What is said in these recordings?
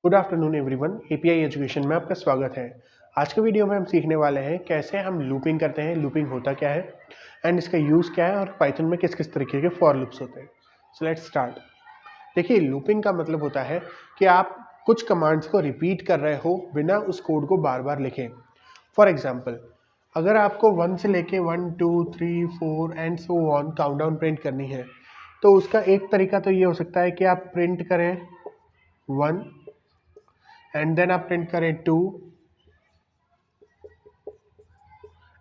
Good afternoon everyone, API education में आपका स्वागत है। आज के वीडियो में हम सीखने वाले हैं कैसे हम लूपिंग करते हैं, लूपिंग होता क्या है एंड इसका यूज़ क्या है और पाइथन में किस किस तरीके के फॉर लूप्स होते हैं। So let's start. देखिए, लूपिंग का मतलब होता है कि आप कुछ कमांड्स को रिपीट कर रहे हो बिना उस कोड को बार बार लिखें। फॉर एग्जाम्पल, अगर आपको 1 से लेके 1 2 3 4 and so on countdown print करनी है तो उसका एक तरीका तो ये हो सकता है कि आप प्रिंट करें 1 एंड देन आप प्रिंट करें 2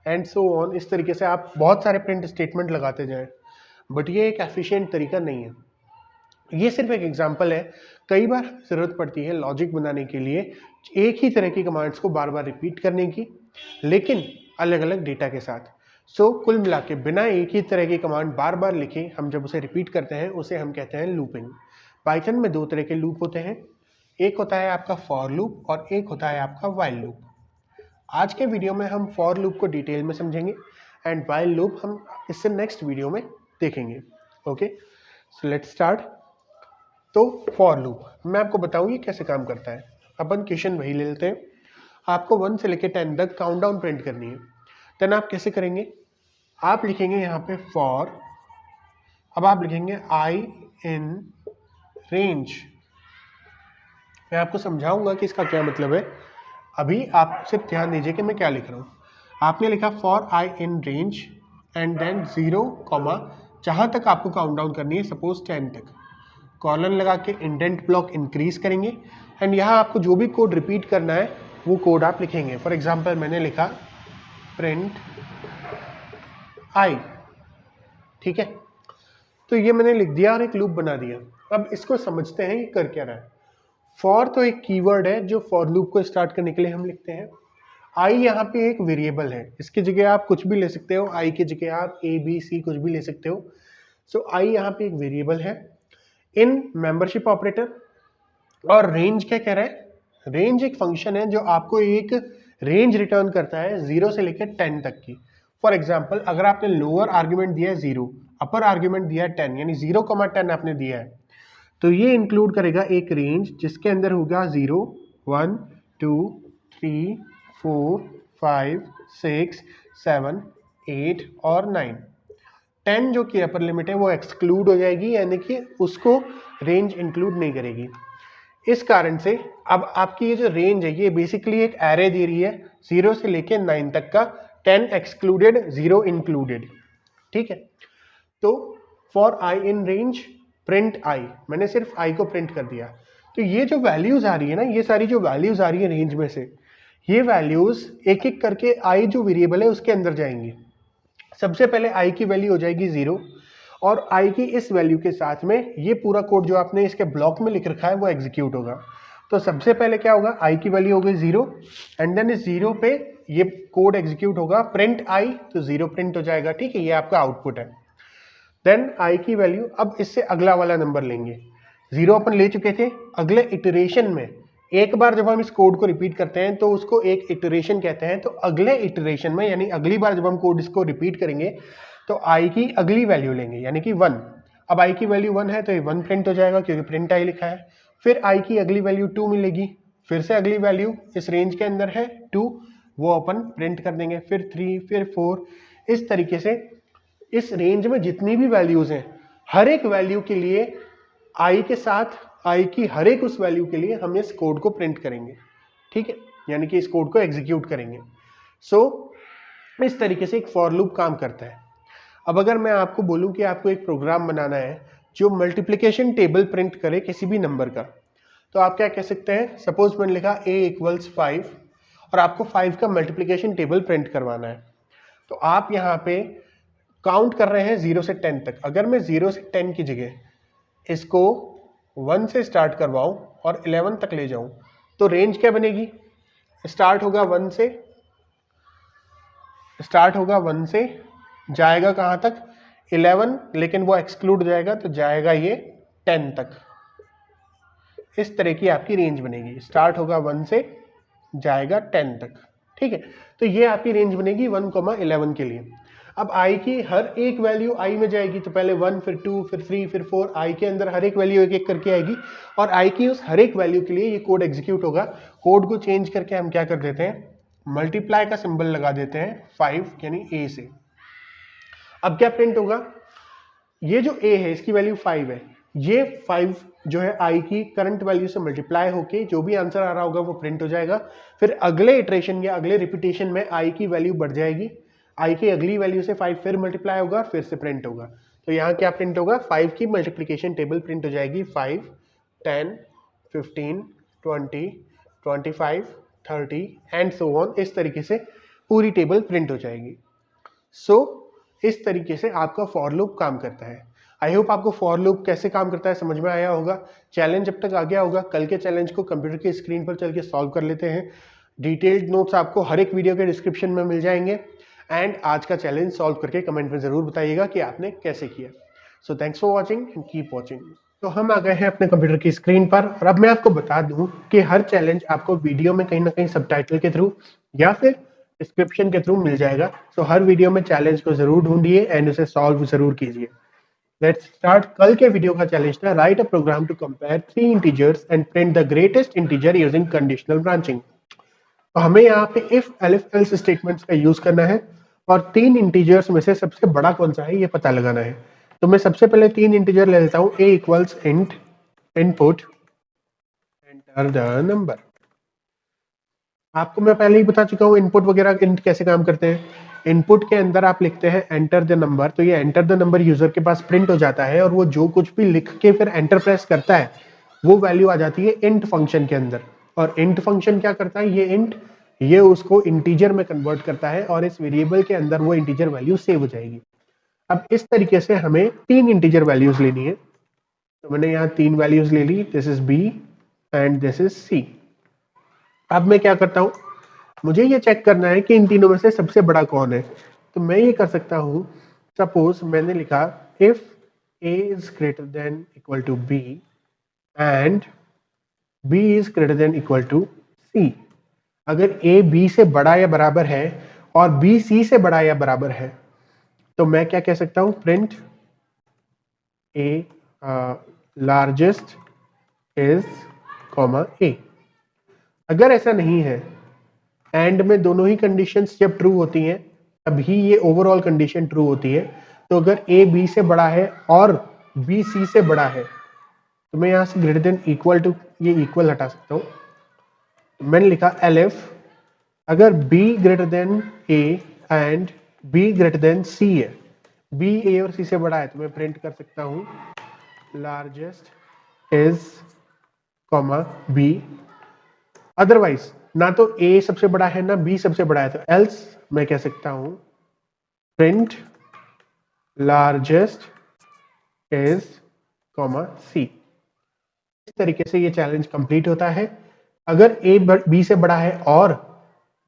एंड सो ऑन। इस तरीके से आप बहुत सारे प्रिंट स्टेटमेंट लगाते जाएं, बट ये एक एफिशिएंट तरीका नहीं है। ये सिर्फ एक एग्जांपल है। कई बार ज़रूरत पड़ती है लॉजिक बनाने के लिए एक ही तरह की कमांड्स को बार बार रिपीट करने की, लेकिन अलग अलग डेटा के साथ। सो कुल मिला के बिना एक ही तरह की कमांड बार बार लिखे हम जब उसे रिपीट करते हैं उसे हम कहते हैं लूपिंग। पाइथन में दो तरह के लूप होते हैं, एक होता है आपका फॉर लूप और एक होता है आपका व्हाइल लूप। आज के वीडियो में हम फॉर लूप को डिटेल में समझेंगे एंड व्हाइल लूप हम इससे नेक्स्ट वीडियो में देखेंगे। Okay, so let's start. तो फॉर लूप मैं आपको बताऊं ये कैसे काम करता है। अपन क्वेश्चन वही ले लेते हैं। आपको 1 से लेकर 10 तक काउंटडाउन प्रिंट करनी है। देन आप कैसे करेंगे, आप लिखेंगे यहाँ पे फॉर, अब आप लिखेंगे आई इन रेंज। मैं आपको समझाऊंगा कि इसका क्या मतलब है। अभी आप सिर्फ ध्यान दीजिए कि मैं क्या लिख रहा हूँ। आपने लिखा for I in range and then 0 comma जहाँ तक आपको काउंट डाउन करनी है, सपोज 10 तक, कॉलन लगा के इंडेंट ब्लॉक इंक्रीज करेंगे एंड यहाँ आपको जो भी कोड रिपीट करना है वो कोड आप लिखेंगे। फॉर एग्जाम्पल मैंने लिखा प्रिंट आई, ठीक है। तो ये मैंने लिख दिया और एक लूप बना दिया। अब इसको समझते हैं ये कर क्या रहा है। फॉर तो एक कीवर्ड है जो फॉर लूप को स्टार्ट करने के लिए हम लिखते हैं। आई यहाँ पे एक वेरिएबल है, इसकी जगह आप कुछ भी ले सकते हो, आई की जगह आप ए बी सी कुछ भी ले सकते हो। सो आई यहाँ पे एक वेरिएबल है इन मेंबरशिप ऑपरेटर। और रेंज क्या कह रहा है, रेंज एक फंक्शन है जो आपको एक रेंज रिटर्न करता है 0 से लेकर 10 तक की। फॉर एग्जाम्पल, अगर आपने लोअर आर्ग्यूमेंट दिया है 0, अपर आर्ग्यूमेंट दिया है 10, यानी 0,10 आपने दिया है, तो ये इंक्लूड करेगा एक रेंज जिसके अंदर होगा 0 1 2 3 4 5 6 7 8 और 9। 10 जो कि अपर लिमिट है वो एक्सक्लूड हो जाएगी, यानी कि उसको रेंज इंक्लूड नहीं करेगी। इस कारण से अब आपकी ये जो रेंज है ये बेसिकली एक एरे दे रही है 0 से लेके 9 तक का, 10 एक्सक्लूडेड 0 इंक्लूडेड, ठीक है। तो for I in range print I, मैंने सिर्फ आई को प्रिंट कर दिया। तो ये जो वैल्यूज आ रही है ना, ये सारी जो वैल्यूज आ रही है रेंज में से, ये वैल्यूज एक एक करके आई जो वेरिएबल है उसके अंदर जाएंगी। सबसे पहले आई की वैल्यू हो जाएगी 0 और आई की इस वैल्यू के साथ में ये पूरा कोड जो आपने इसके ब्लॉक में लिख रखा है वो एग्जीक्यूट होगा। तो सबसे पहले क्या होगा, आई की वैल्यू हो गई 0 एंड देन इस 0 पे ये कोड एग्जीक्यूट होगा प्रिंट आई, तो 0 प्रिंट हो जाएगा, ठीक है। ये आपका आउटपुट है। देन आई की वैल्यू, अब इससे अगला वाला नंबर लेंगे। 0 अपन ले चुके थे, अगले इटरेशन में एक बार जब हम इस कोड को रिपीट करते हैं तो उसको एक इटरेशन कहते हैं। तो अगले इटरेशन में, यानी अगली बार जब हम कोड इसको रिपीट करेंगे तो आई की अगली वैल्यू लेंगे, यानी कि 1। अब आई की वैल्यू 1 है तो ये 1 प्रिंट हो जाएगा क्योंकि प्रिंट आई लिखा है। फिर आई की अगली वैल्यू 2 मिलेगी, फिर से अगली वैल्यू इस रेंज के अंदर है 2, वो अपन प्रिंट कर देंगे। फिर 3, फिर 4, इस तरीके से इस रेंज में जितनी भी वैल्यूज हैं हर एक वैल्यू के लिए आई के साथ आई की हर एक उस वैल्यू के लिए हम इस कोड को प्रिंट करेंगे, ठीक है, यानी कि इस कोड को एग्जीक्यूट करेंगे। सो इस तरीके से एक फॉर लूप काम करता है। अब अगर मैं आपको बोलूं कि आपको एक प्रोग्राम बनाना है जो मल्टीप्लिकेशन टेबल प्रिंट करे किसी भी नंबर का, तो आप क्या कह सकते हैं। सपोज मैंने लिखा a = 5 और आपको 5 का मल्टीप्लिकेशन टेबल प्रिंट करवाना है। तो आप यहाँ पे काउंट कर रहे हैं 0 से 10 तक। अगर मैं 0 से 10 की जगह इसको 1 से स्टार्ट करवाऊं और 11 तक ले जाऊं तो रेंज क्या बनेगी, स्टार्ट होगा 1 से, जाएगा कहां तक 11, लेकिन वो एक्सक्लूड जाएगा तो जाएगा ये 10 तक। इस तरह की आपकी रेंज बनेगी, स्टार्ट होगा 1 से जाएगा 10 तक, ठीक है। तो ये आपकी रेंज बनेगी 1, 11 के लिए। अब i की हर एक वैल्यू i में जाएगी, तो पहले 1 फिर 2 फिर 3 फिर 4, i के अंदर हर एक वैल्यू एक एक करके आएगी और i की उस हर एक वैल्यू के लिए ये कोड एग्जीक्यूट होगा। कोड को चेंज करके हम क्या कर देते हैं, मल्टीप्लाई का सिंबल लगा देते हैं 5 यानी a से। अब क्या प्रिंट होगा, ये जो a है इसकी वैल्यू 5 है, ये 5 जो है i की करंट वैल्यू से मल्टीप्लाई होके जो भी आंसर आ रहा होगा वो प्रिंट हो जाएगा। फिर अगले इटरेशन या अगले रिपीटेशन में i की वैल्यू बढ़ जाएगी, i की अगली वैल्यू से 5 फिर मल्टीप्लाई होगा फिर से प्रिंट होगा। तो यहाँ क्या प्रिंट होगा, 5 की मल्टीप्लिकेशन टेबल प्रिंट हो जाएगी, 5 10 15 20 25 30 एंड सो ऑन, इस तरीके से पूरी टेबल प्रिंट हो जाएगी। सो इस तरीके से आपका फॉर लूप काम करता है। आई होप आपको फॉर लूप कैसे काम करता है समझ में आया होगा। चैलेंज अब तक आ गया होगा, कल के चैलेंज को कंप्यूटर की स्क्रीन पर चल के सॉल्व कर लेते हैं। डिटेल्ड नोट्स आपको हर एक वीडियो के डिस्क्रिप्शन में मिल जाएंगे एंड आज का चैलेंज सॉल्व करके कमेंट में जरूर बताइएगा कि आपने कैसे किया। So thanks for watching and keep watching. तो हम आ गए हैं अपने कंप्यूटर की स्क्रीन पर और अब मैं आपको बता दूं कि हर चैलेंज आपको वीडियो में कहीं ना कहीं सबटाइटल के थ्रू या फिर डिस्क्रिप्शन के थ्रू मिल जाएगा। तो हर वीडियो में चैलेंज को जरूर ढूंढिए एंड उसे सॉल्व जरूर कीजिए। Let's start. कल के वीडियो का चैलेंज था write a program to compare 3 integers and print the greatest integer using conditional branching. तो हमें यहाँ पे इफ एल्फ एल्स स्टेटमेंट्स का यूज करना है और 3 इंटीजर्स में से सबसे बड़ा कौन सा है ये पता लगाना है। तो मैं सबसे पहले 3 इंटीजर ले लेता हूँ, a equals int input enter the number. आपको मैं पहले ही बता चुका हूँ इनपुट वगैरह इंट कैसे काम करते हैं। इनपुट के अंदर आप लिखते हैं एंटर द नंबर, तो ये एंटर द नंबर यूजर के पास प्रिंट हो जाता है और वो जो कुछ भी लिख के फिर एंटर प्रेस करता है वो वैल्यू आ जाती है इंट फंक्शन के अंदर। और इंट फंक्शन क्या करता है, ये इंट ये उसको इंटीजर में कन्वर्ट करता है और इस वेरिएबल के अंदर वो इंटीजर वैल्यू सेव हो जाएगी। अब इस तरीके से हमें 3 इंटीजर वैल्यूज लेनी है। तो मैंने यहाँ 3 वैल्यूज ले ली, this is B and this is C. अब मैं क्या करता हूं, मुझे ये चेक करना है कि इन तीनों में से सबसे बड़ा कौन है। तो मैं ये कर सकता हूं, सपोज मैंने लिखा if a is greater than equal to b and b is greater than equal to c। अगर a b से बड़ा या बराबर है और b c से बड़ा या बराबर है तो मैं क्या कह सकता हूं, print a largest is comma a। अगर ऐसा नहीं है, एंड में दोनों ही कंडीशंस जब ट्रू होती हैं तभी ये ओवरऑल कंडीशन ट्रू होती है। तो अगर a b से बड़ा है और b c से बड़ा है तो मैं यहां से ग्रेटर देन इक्वल टू ये इक्वल हटा सकता हूं। मैंने लिखा elif अगर b greater than a and b greater than c है, b a और c से बड़ा है तो मैं प्रिंट कर सकता हूं largest is comma b। Otherwise ना तो a सबसे बड़ा है ना b सबसे बड़ा है, तो एल्स मैं कह सकता हूं print largest is comma c। इस तरीके से ये चैलेंज कंप्लीट होता है। अगर a b से बड़ा है और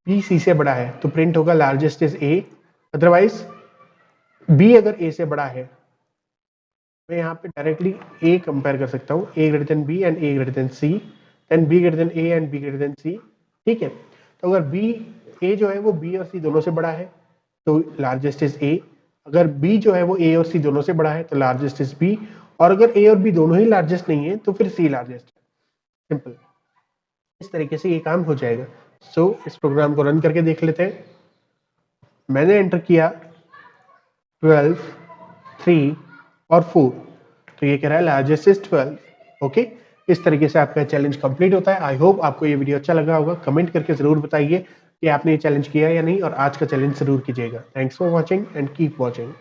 b c से बड़ा है तो प्रिंट होगा largest is a। Otherwise b अगर a से बड़ा है, मैं यहाँ पे डायरेक्टली a कंपेयर कर सकता हूँ, a greater than b and a greater than c and b greater than a and b greater than c। ठीक है, तो अगर a जो है वो b और c दोनों से बड़ा है तो लार्जेस्ट इज a। अगर b जो है वो a और c दोनों से बड़ा है तो लार्जेस्ट इज b। और अगर a और b दोनों ही लार्जेस्ट नहीं है तो फिर c लार्जेस्ट है। सिंपल, इस तरीके से ये काम हो जाएगा। सो इस प्रोग्राम को रन करके देख लेते हैं। मैंने एंटर किया 12 3 और 4, तो ये कह रहा है लार्जेस्ट इज 12। ओके, इस तरीके से आपका चैलेंज कंप्लीट होता है। आई होप आपको ये वीडियो अच्छा लगा होगा। कमेंट करके जरूर बताइए कि आपने ये चैलेंज किया या नहीं और आज का चैलेंज जरूर कीजिएगा। Thanks for watching and keep watching.